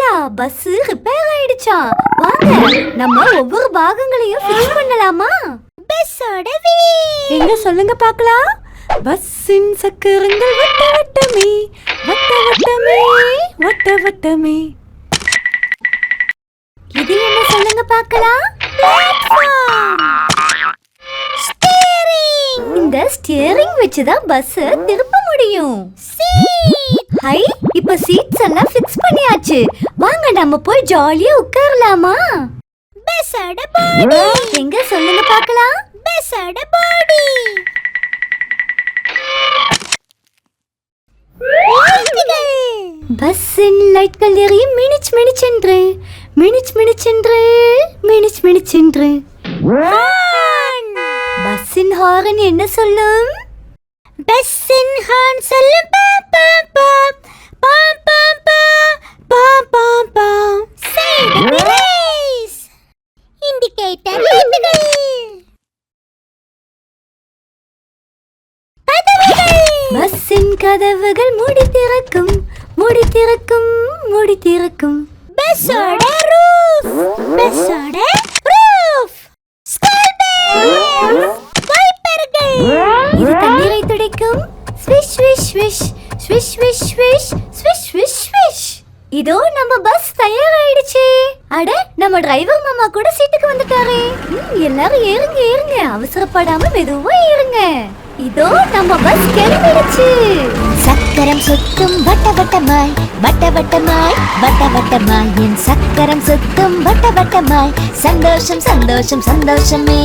பாத்தீங்களா? Bus repair ஆயிடுச்சா? வாங்க நம்ம ஒவ்வொரு பாகங்களையும் ஃபிக்ஸ் பண்ணலாமா? பஸ்ஸோட எங்க சொல்லுங்க பார்க்கலாம். பஸ்ஸின் சக்கரங்கள் வட்ட வட்டமே வட்ட வட்டமே வட்ட வட்டமே. இது என்ன சொல்லுங்க பார்க்கலாம். இந்த ஸ்டியரிங் வச்சுதான் பஸ் திருப்ப முடியும். ஹை, இப்ப சீட்ஸ் எல்லாம் ஃபிக்ஸ் பண்ணியாச்சு. வாங்க நம்ம போய் ஜாலியா உட்காரலாமா? பஸ்ஸோட பாடி எங்க சொல்லுங்க பார்க்கலாம். பஸ்ஸோட பாடி பஸ்ஸின் லைட்கள் எரியும் மினிச் மினிச்சென்று மினிச் மினிச்சென்று மினிச் மினிச்சென்று. பஸ்ஸின் ஹார்ன் என்ன சொல்லும்? பஸ்ஸின் ஹார்ன் சொல்லும் பா பா பா பா பா பா பா பா பா. சைடு பிரேஸ் இண்டிகேட்டர் லைட்டுகள் பஸ்ஸின் கதவுகள் மூடி திறக்கும் மூடி திறக்கும் மூடி திறக்கும். பஸ்ஸோட ரூஃப் பஸ்ஸோட ரூஃப். ஸ்கூல் பெல் வைப்பர்கள் இது தண்ணீரை துடைக்கும். Swish swish swish swish swish swish swish swish swish. இதோ நம்ம பஸ் தயாராயிடுச்சு. அட, நம்ம டிரைவர் மாமா கூட சீட்டுக்கு வந்துட்டாரே. எல்லாரும் ஏறுங்க ஏறுங்க, அவசரப்படாம மெதுவா ஏறுங்க. இதோ நம்ம பஸ் கிளம்பிடுச்சு. சக்கரம் சுத்தும் வட்ட வட்டமாய் வட்ட வட்டமாய் வட்ட வட்டமாய் என் சக்கரம் சுத்தும் வட்ட வட்டமாய் சந்தோஷம் சந்தோஷம் சந்தோஷமே.